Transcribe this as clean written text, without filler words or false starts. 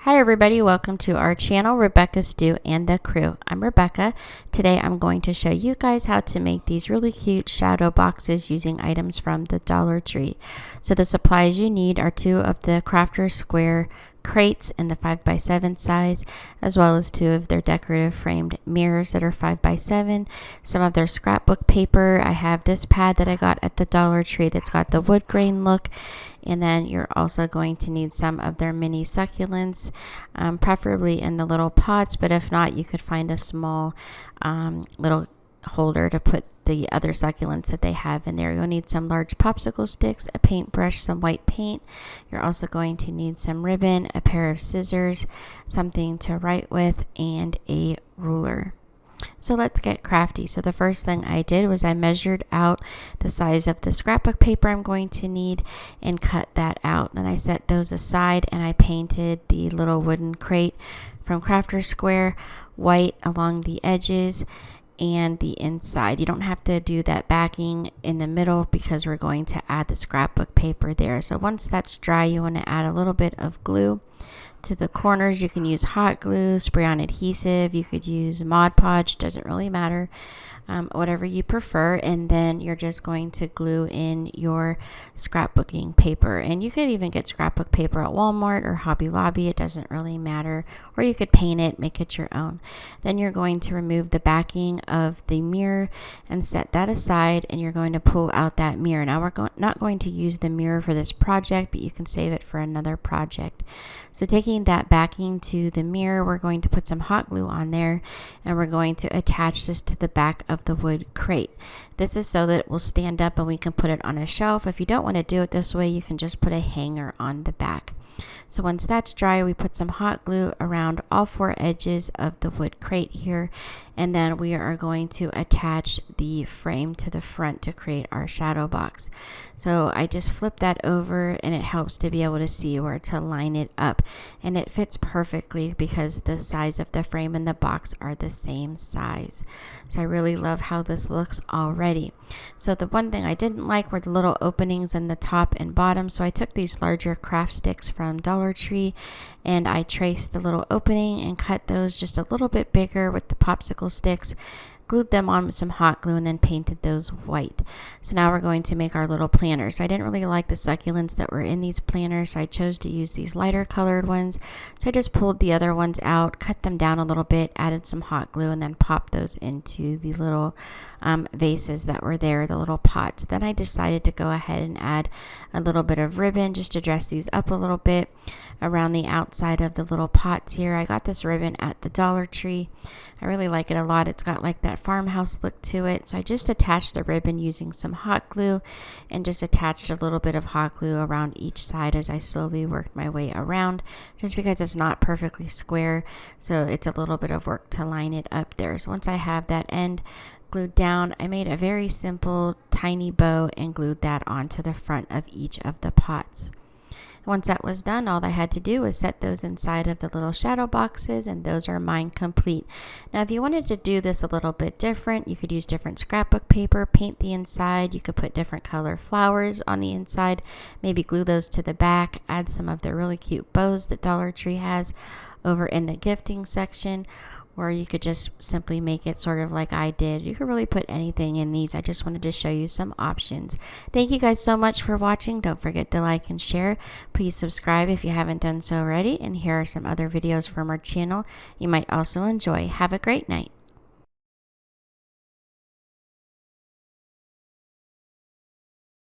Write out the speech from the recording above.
Hi everybody, welcome to our channel, Rebecca, Stu, and the Crew. I'm Rebecca. Today I'm going to show you guys how to make these really cute shadow boxes using items from the Dollar Tree. So the supplies you need are 2 of the Crafter Square crates in the 5x7 size, as well as 2 of their decorative framed mirrors that are 5x7, some of their scrapbook paper. I have this pad that I got at the Dollar Tree that's got the wood grain look, and then you're also going to need some of their mini succulents, preferably in the little pots, but if not, you could find a small little holder to put the other succulents that they have in there. You'll need some large popsicle sticks, a paintbrush, some white paint. You're also going to need some ribbon, a pair of scissors, something to write with, and a ruler. So let's get crafty. So the first thing I did was I measured out the size of the scrapbook paper I'm going to need and cut that out. And I set those aside and I painted the little wooden crate from Crafter Square white along the edges and the inside. You don't have to do that backing in the middle because we're going to add the scrapbook paper there. So once that's dry, you want to add a little bit of glue to the corners. You can use hot glue, spray on adhesive, you could use Mod Podge, doesn't really matter, whatever you prefer. And then you're just going to glue in your scrapbooking paper, and you could even get scrapbook paper at Walmart or Hobby Lobby, it doesn't really matter, or you could paint it, make it your own. Then you're going to remove the backing of the mirror and set that aside, and you're going to pull out that mirror. Now we're not going to use the mirror for this project, but you can save it for another project. So taking that backing to the mirror, we're going to put some hot glue on there, and we're going to attach this to the back of the wood crate. This is so that it will stand up and we can put it on a shelf. If you don't want to do it this way, you can just put a hanger on the back. So once that's dry, we put some hot glue around all 4 edges of the wood crate here, and then we are going to attach the frame to the front to create our shadow box. So I just flip that over, and it helps to be able to see where to line it up, and it fits perfectly because the size of the frame and the box are the same size. So I really love how this looks already. So the one thing I didn't like were the little openings in the top and bottom, so I took these larger craft sticks from Dollar Tree and I traced the little opening and cut those just a little bit bigger with the popsicle sticks, glued them on with some hot glue, and then painted those white. So now we're going to make our little planners. So I didn't really like the succulents that were in these planners, so I chose to use these lighter colored ones. So I just pulled the other ones out, cut them down a little bit, added some hot glue, and then popped those into the little vases that were there, the little pots. Then I decided to go ahead and add a little bit of ribbon just to dress these up a little bit around the outside of the little pots here. I got this ribbon at the Dollar Tree. I really like it a lot. It's got like that farmhouse look to it. So I just attached the ribbon using some hot glue and just attached a little bit of hot glue around each side as I slowly worked my way around, just because it's not perfectly square, so it's a little bit of work to line it up there. So once I have that end glued down, I made a very simple tiny bow and glued that onto the front of each of the pots. Once that was done, all I had to do was set those inside of the little shadow boxes, and those are mine complete. Now, if you wanted to do this a little bit different, you could use different scrapbook paper, paint the inside. You could put different color flowers on the inside, maybe glue those to the back, add some of the really cute bows that Dollar Tree has over in the gifting section. Or you could just simply make it sort of like I did. You could really put anything in these. I just wanted to show you some options. Thank you guys so much for watching. Don't forget to like and share. Please subscribe if you haven't done so already. And here are some other videos from our channel you might also enjoy. Have a great night.